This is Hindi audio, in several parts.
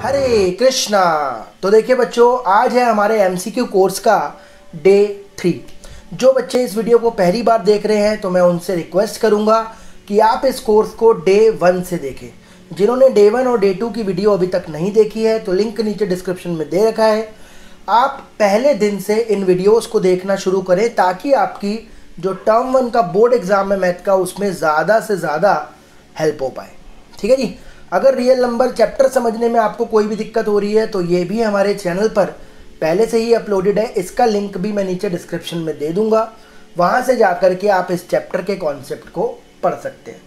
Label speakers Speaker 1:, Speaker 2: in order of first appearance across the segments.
Speaker 1: हरे कृष्णा। तो देखिए बच्चों, आज है हमारे एमसीक्यू कोर्स का डे 3। जो बच्चे इस वीडियो को पहली बार देख रहे हैं तो मैं उनसे रिक्वेस्ट करूंगा कि आप इस कोर्स को डे 1 से देखें। जिन्होंने डे 1 और डे 2 की वीडियो अभी तक नहीं देखी है तो लिंक नीचे डिस्क्रिप्शन में दे रखा है। आप पहले दिन से इन वीडियोस को देखना शुरू करें ताकि आपकी जो टर्म 1 का बोर्ड एग्जाम है मैथ का, उसमें ज़्यादा से ज़्यादा हेल्प हो पाए। ठीक है जी। अगर रियल नंबर चैप्टर समझने में आपको कोई भी दिक्कत हो रही है तो ये भी हमारे चैनल पर पहले से ही अपलोडेड है। इसका लिंक भी मैं नीचे डिस्क्रिप्शन में दे दूंगा, वहाँ से जाकर के आप इस चैप्टर के कॉन्सेप्ट को पढ़ सकते हैं।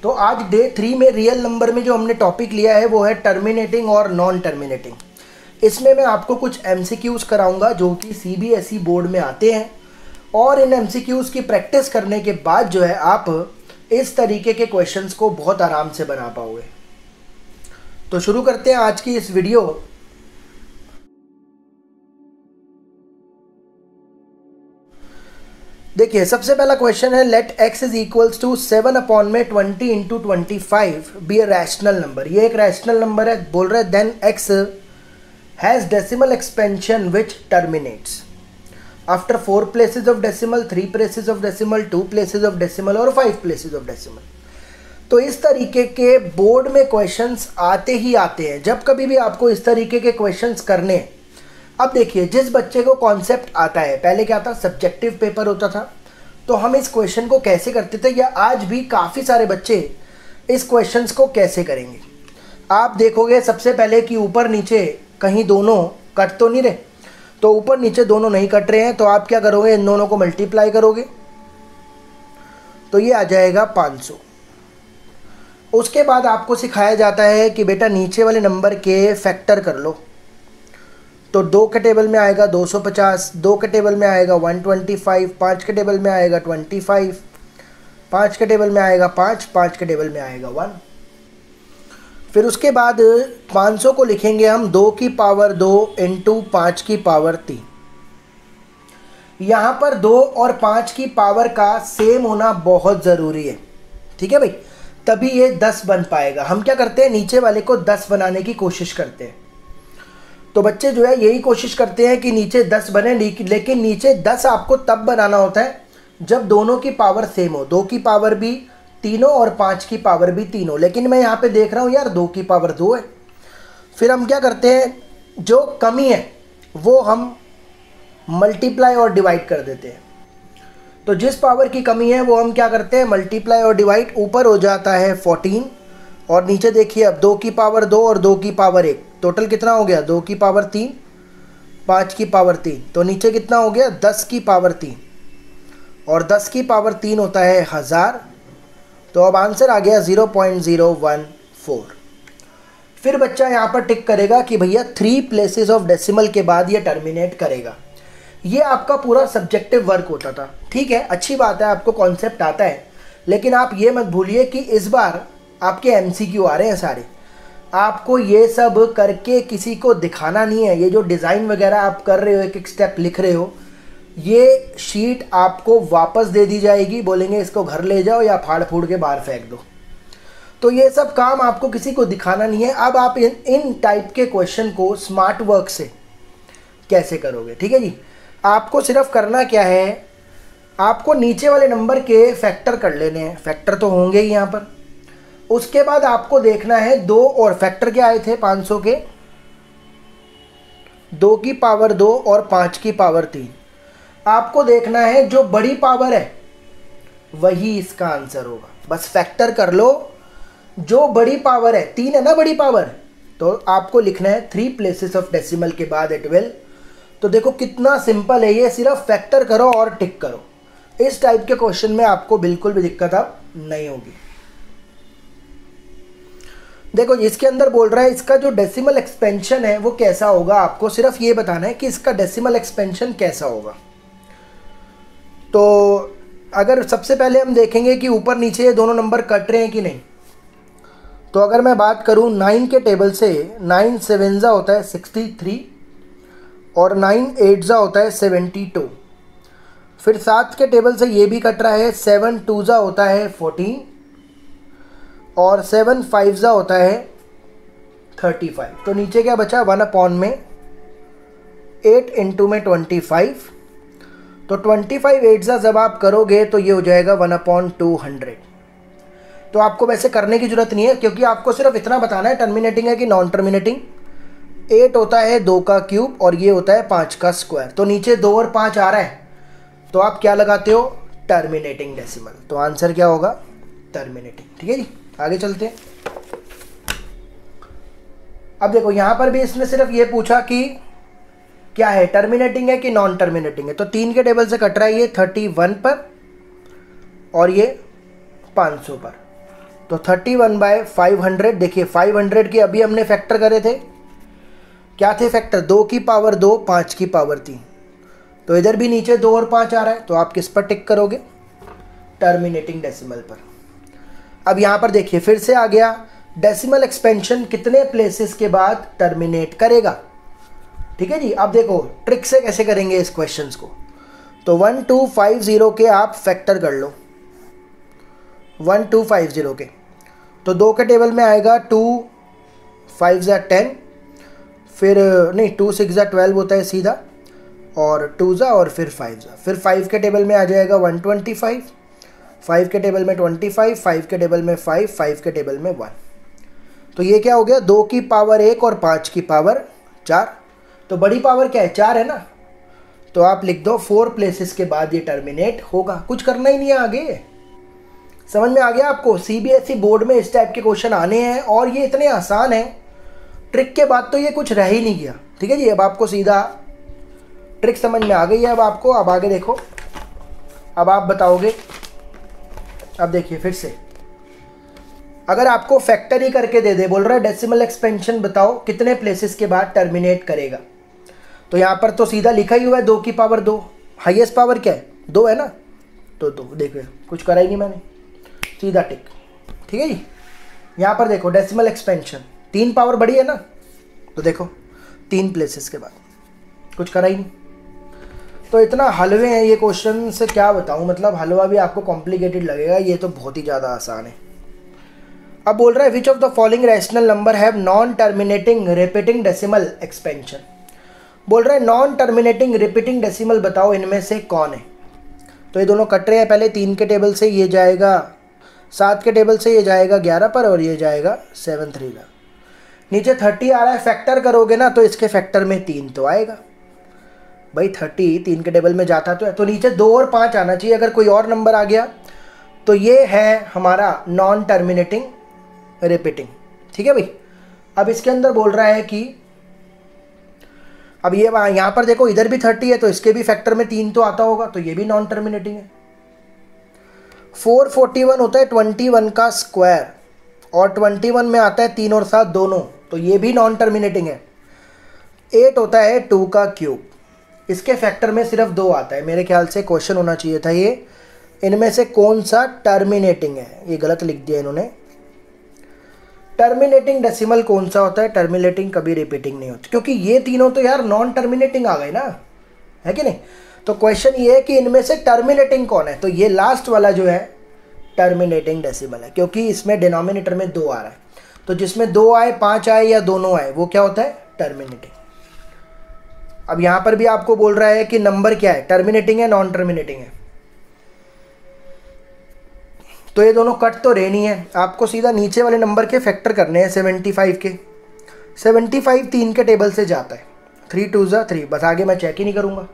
Speaker 1: तो आज डे 3 में रियल नंबर में जो हमने टॉपिक लिया है वो है टर्मिनेटिंग और नॉन टर्मिनेटिंग। इसमें मैं आपको कुछ एमसीक्यूज़ कराऊंगा जो कि सीबीएसई बोर्ड में आते हैं, और इन एमसीक्यूज़ की प्रैक्टिस करने के बाद जो है आप इस तरीके के क्वेश्चंस को बहुत आराम से बना पाओगे। तो शुरू करते हैं आज की इस वीडियो। देखिए, सबसे पहला क्वेश्चन है let x is equals to 7/20 into 25 be a rational number. ये एक रैशनल नंबर है। बोल रहा है then x has decimal expansion which terminates after 4 places of decimal, 3 places of decimal, 2 places of decimal और 5 प्लेसेस ऑफ डेसिमल। तो इस तरीके के बोर्ड में क्वेश्चंस आते ही आते हैं। जब कभी भी आपको इस तरीके के क्वेश्चंस करने हैं, अब देखिए जिस बच्चे को कॉन्सेप्ट आता है, पहले क्या था सब्जेक्टिव पेपर होता था, तो हम इस क्वेश्चन को कैसे करते थे, या आज भी काफ़ी सारे बच्चे इस क्वेश्चंस को कैसे करेंगे। आप देखोगे सबसे पहले कि ऊपर नीचे कहीं दोनों कट तो नहीं रहे, तो ऊपर नीचे दोनों नहीं कट रहे हैं, तो आप क्या करोगे, इन दोनों को मल्टीप्लाई करोगे तो ये आ जाएगा 500। उसके बाद आपको सिखाया जाता है कि बेटा नीचे वाले नंबर के फैक्टर कर लो। तो 2 के टेबल में आएगा 250, 2 के टेबल में आएगा 125, 5 के टेबल में आएगा 25, 5 के टेबल में आएगा 5, 5 के टेबल में आएगा 1। फिर उसके बाद 500 को लिखेंगे हम 2 की पावर 2 इंटू 5 की पावर 3। यहाँ पर 2 और 5 की पावर का सेम होना बहुत ज़रूरी है। ठीक है भाई, तभी ये 10 बन पाएगा। हम क्या करते हैं, नीचे वाले को 10 बनाने की कोशिश करते हैं। तो बच्चे जो है यही कोशिश करते हैं कि नीचे 10 बने, लेकिन नीचे 10 आपको तब बनाना होता है जब दोनों की पावर सेम हो। 2 की पावर भी तीनों और 5 की पावर भी तीनों। लेकिन मैं यहाँ पे देख रहा हूँ यार 2 की पावर 2 है। फिर हम क्या करते हैं, जो कमी है वो हम मल्टीप्लाई और डिवाइड कर देते हैं। तो जिस पावर की कमी है वो हम क्या करते हैं, मल्टीप्लाई और डिवाइड। ऊपर हो जाता है 14 और नीचे देखिए अब 2 की पावर 2 और 2 की पावर 1, टोटल कितना हो गया, 2 की पावर 3, 5 की पावर 3, तो नीचे कितना हो गया 10 की पावर 3, और 10 की पावर 3 होता है 1000। तो अब आंसर आ गया 0.014। फिर बच्चा यहाँ पर टिक करेगा कि भैया 3 प्लेसेस ऑफ डेसिमल के बाद ये टर्मिनेट करेगा। ये आपका पूरा सब्जेक्टिव वर्क होता था। ठीक है, अच्छी बात है, आपको कॉन्सेप्ट आता है, लेकिन आप ये मत भूलिए कि इस बार आपके एमसीक्यू आ रहे हैं सारे। आपको ये सब करके किसी को दिखाना नहीं है। ये जो डिज़ाइन वगैरह आप कर रहे हो, एक एक स्टेप लिख रहे हो, ये शीट आपको वापस दे दी जाएगी। बोलेंगे इसको घर ले जाओ या फाड़ फूड़ के बाहर फेंक दो। तो ये सब काम आपको किसी को दिखाना नहीं है। अब आप इन टाइप के क्वेश्चन को स्मार्ट वर्क से कैसे करोगे। ठीक है जी, आपको सिर्फ करना क्या है, आपको नीचे वाले नंबर के फैक्टर कर लेने हैं। फैक्टर तो होंगे ही यहाँ पर। उसके बाद आपको देखना है 2 और फैक्टर क्या आए थे 500 के, 2 की पावर 2 और 5 की पावर 3। आपको देखना है जो बड़ी पावर है वही इसका आंसर होगा। बस फैक्टर कर लो, जो बड़ी पावर है 3 है ना बड़ी पावर, तो आपको लिखना है 3 प्लेसेस ऑफ डेसिमल के बाद इट विल। तो देखो कितना सिंपल है ये, सिर्फ फैक्टर करो और टिक करो। इस टाइप के क्वेश्चन में आपको बिल्कुल भी दिक्कत अब नहीं होगी। देखो इसके अंदर बोल रहा है इसका जो डेसिमल एक्सपेंशन है वो कैसा होगा। आपको सिर्फ ये बताना है कि इसका डेसिमल एक्सपेंशन कैसा होगा। तो अगर सबसे पहले हम देखेंगे कि ऊपर नीचे ये दोनों नंबर कट रहे हैं कि नहीं। तो अगर मैं बात करूं 9 के टेबल से, 9 7 होता है 63 और 9 8 होता है 72। फिर 7 के टेबल से ये भी कट रहा है, 7 2 होता है 14 और 7 5 होता है 35। तो नीचे क्या बचा, 1 अपॉन में 8 इंटू में 25। तो 25 8 जब आप करोगे तो ये हो जाएगा 1/200। तो आपको वैसे करने की जरूरत नहीं है, क्योंकि आपको सिर्फ इतना बताना है टर्मिनेटिंग है कि नॉन टर्मिनेटिंग। 8 होता है 2 का क्यूब और ये होता है 5 का स्क्वायर। तो नीचे 2 और 5 आ रहा है, तो आप क्या लगाते हो, टर्मिनेटिंग डेसिमल। तो आंसर क्या होगा, टर्मिनेटिंग। ठीक है जी, आगे चलते हैं। अब देखो यहां पर भी इसने सिर्फ ये पूछा कि क्या है, टर्मिनेटिंग है कि नॉन टर्मिनेटिंग है। तो 3 के टेबल से कट रहा है ये 31 पर और ये 500 पर। तो 31/500। देखिए 500 के अभी हमने फैक्टर करे थे, क्या थे फैक्टर, 2 की पावर 2, 5 की पावर 3। तो इधर भी नीचे 2 और 5 आ रहा है, तो आप किस पर टिक करोगे, टर्मिनेटिंग डेसिमल पर। अब यहां पर देखिए फिर से आ गया, डेसिमल एक्सपेंशन कितने प्लेसेस के बाद टर्मिनेट करेगा। ठीक है जी, अब देखो ट्रिक से कैसे करेंगे इस क्वेश्चंस को। तो 1250 के आप फैक्टर कर लो, 1250 के। तो 2 के टेबल में आएगा 2 5 ज़ा 10, फिर नहीं 2 6 ज़ा 12 होता है सीधा, और 2 ज़ा और फिर 5 ज़ा। फिर 5 के टेबल में आ जाएगा 125, 5 के टेबल में 25, 5 के टेबल में 5, 5 के टेबल में 1। तो ये क्या हो गया, 2 की पावर 1 और 5 की पावर 4। तो बड़ी पावर क्या है, 4 है ना। तो आप लिख दो 4 प्लेसेस के बाद ये टर्मिनेट होगा। कुछ करना ही नहीं है आगे। समझ में आ गया आपको, सीबीएसई बोर्ड में इस टाइप के क्वेश्चन आने हैं और ये इतने आसान हैं। ट्रिक के बाद तो ये कुछ रह ही नहीं गया। ठीक है जी, अब आपको सीधा ट्रिक समझ में आ गई है अब आपको। अब आगे देखो, अब आप बताओगे। अब देखिए फिर से, अगर आपको फैक्टर ही करके दे दे, बोल रहा है डेसिमल एक्सपेंशन बताओ कितने प्लेसेस के बाद टर्मिनेट करेगा, तो यहाँ पर तो सीधा लिखा ही हुआ है 2 की पावर 2। हाईएस्ट पावर क्या है, 2 है ना। तो देखो कुछ करा ही नहीं मैंने, सीधा टिक। ठीक है जी, यहाँ पर देखो डेसिमल एक्सपेंशन 3 पावर बड़ी है ना, तो देखो 3 प्लेसेस के बाद, कुछ करा ही नहीं। तो इतना हलवे हैं ये क्वेश्चन, से क्या बताऊँ, मतलब हलवा भी आपको कॉम्प्लिकेटेड लगेगा, ये तो बहुत ही ज़्यादा आसान है। अब बोल रहा है which of the following rational number have non terminating repeating decimal expansion. बोल रहा है नॉन टर्मिनेटिंग रिपीटिंग डेसिमल बताओ इनमें से कौन है। तो ये दोनों कट रहे हैं, पहले 3 के टेबल से ये जाएगा 7 के टेबल से ये जाएगा 11 पर और ये जाएगा 7 3 का। नीचे 30 आ रहा है, फैक्टर करोगे ना तो इसके फैक्टर में 3 तो आएगा भाई। 30 3 के टेबल में जाता तो नीचे 2 और 5 आना चाहिए। अगर कोई और नंबर आ गया तो ये है हमारा नॉन टर्मिनेटिंग रिपीटिंग। ठीक है भाई। अब इसके अंदर बोल रहा है कि अब ये यहाँ पर देखो इधर भी 30 है, तो इसके भी फैक्टर में 3 तो आता होगा, तो ये भी नॉन टर्मिनेटिंग है। 441 होता है 21 का स्क्वायर, और 21 में आता है 3 और 7 दोनों, तो ये भी नॉन टर्मिनेटिंग है। 8 होता है 2 का क्यूब, इसके फैक्टर में सिर्फ 2 आता है। मेरे ख्याल से क्वेश्चन होना चाहिए था ये, इनमें से कौन सा टर्मिनेटिंग है। ये गलत लिख दिया इन्होंने। टर्मिनेटिंग डेसिमल कौन सा होता है, टर्मिनेटिंग कभी रिपीटिंग नहीं होती, क्योंकि ये तीनों तो यार नॉन टर्मिनेटिंग आ गए ना, है कि नहीं। तो क्वेश्चन ये है कि इनमें से टर्मिनेटिंग कौन है, तो ये लास्ट वाला जो है टर्मिनेटिंग डेसिमल है, क्योंकि इसमें डिनोमिनेटर में 2 आ रहा है। तो जिसमें 2 आए 5 आए या दोनों आए वो क्या होता है, टर्मिनेटिंग। अब यहां पर भी आपको बोल रहा है कि नंबर क्या है, टर्मिनेटिंग है नॉन टर्मिनेटिंग है। तो ये दोनों कट तो रहनी है, आपको सीधा नीचे वाले नंबर के फैक्टर करने हैं 75 के। 75 3 के टेबल से जाता है, 3 2 ज़ा 3, बस आगे मैं चेक ही नहीं करूँगा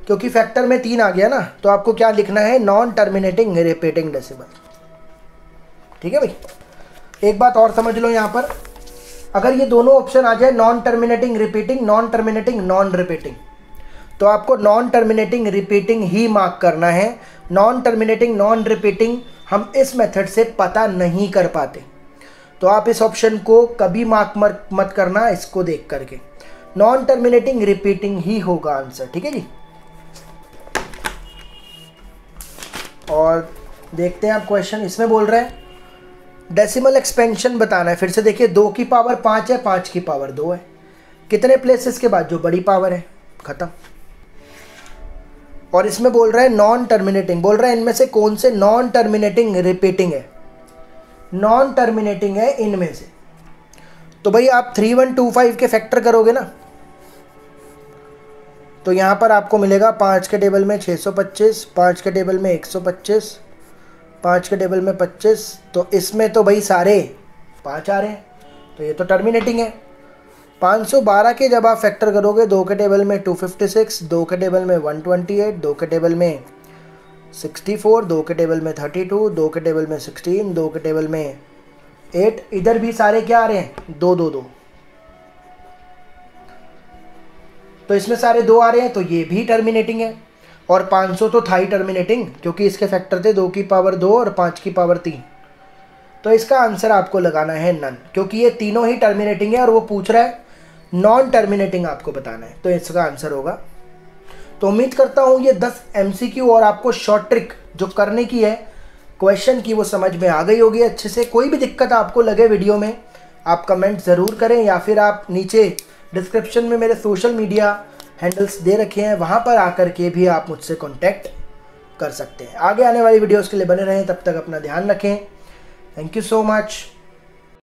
Speaker 1: क्योंकि फैक्टर में 3 आ गया ना। तो आपको क्या लिखना है, नॉन टर्मिनेटिंग रिपीटिंग डेसिमल। ठीक है भाई। एक बात और समझ लो, यहाँ पर अगर ये दोनों ऑप्शन आ जाए non terminating repeating, non terminating non repeating, तो आपको नॉन टर्मिनेटिंग रिपीटिंग ही मार्क करना है। नॉन टर्मिनेटिंग नॉन रिपीटिंग हम इस मेथड से पता नहीं कर पाते, तो आप इस ऑप्शन को कभी मार्क मत करना इसको देख करके। नॉन टर्मिनेटिंग रिपीटिंग ही होगा आंसर। ठीक है जी। और देखते हैं आप क्वेश्चन, इसमें बोल रहे हैं डेसिमल एक्सपेंशन बताना है। फिर से देखिए 2 की पावर 5 है, 5 की पावर 2 है, कितने प्लेसेस के बाद, जो बड़ी पावर है, खत्म। और इसमें बोल रहा है नॉन टर्मिनेटिंग, बोल रहा है इनमें से कौन से नॉन टर्मिनेटिंग रिपीटिंग है, नॉन टर्मिनेटिंग है इनमें से। तो भाई आप 3125 के फैक्टर करोगे ना, तो यहाँ पर आपको मिलेगा 5 के टेबल में 625, 5 के टेबल में 125, 5 के टेबल में 25, तो इसमें तो भाई सारे 5 आ रहे हैं, तो ये तो टर्मिनेटिंग है। 512 के जब आप फैक्टर करोगे, 2 के टेबल में 256, 2 के टेबल में 128, 2 के टेबल में 64, 2 के टेबल में 32, 2 के टेबल में 16, 2 के टेबल में 8, इधर भी सारे क्या आ रहे हैं 2 2 2, तो इसमें सारे 2 आ रहे हैं, तो ये भी टर्मिनेटिंग है। और 500 तो था ही टर्मिनेटिंग, क्योंकि इसके फैक्टर थे 2 की पावर 2 और 5 की पावर 3। तो इसका आंसर आपको लगाना है नन, क्योंकि ये तीनों ही टर्मिनेटिंग है और वो पूछ रहा है नॉन टर्मिनेटिंग आपको बताना है, तो इसका आंसर होगा। तो उम्मीद करता हूँ ये 10 MCQ और आपको शॉर्ट ट्रिक जो करने की है क्वेश्चन की वो समझ में आ गई होगी अच्छे से। कोई भी दिक्कत आपको लगे वीडियो में, आप कमेंट ज़रूर करें, या फिर आप नीचे डिस्क्रिप्शन में मेरे सोशल मीडिया हैंडल्स दे रखे हैं, वहाँ पर आकर के भी आप मुझसे कॉन्टैक्ट कर सकते हैं। आगे आने वाली वीडियोज़ के लिए बने रहें, तब तक अपना ध्यान रखें। Thank you so much.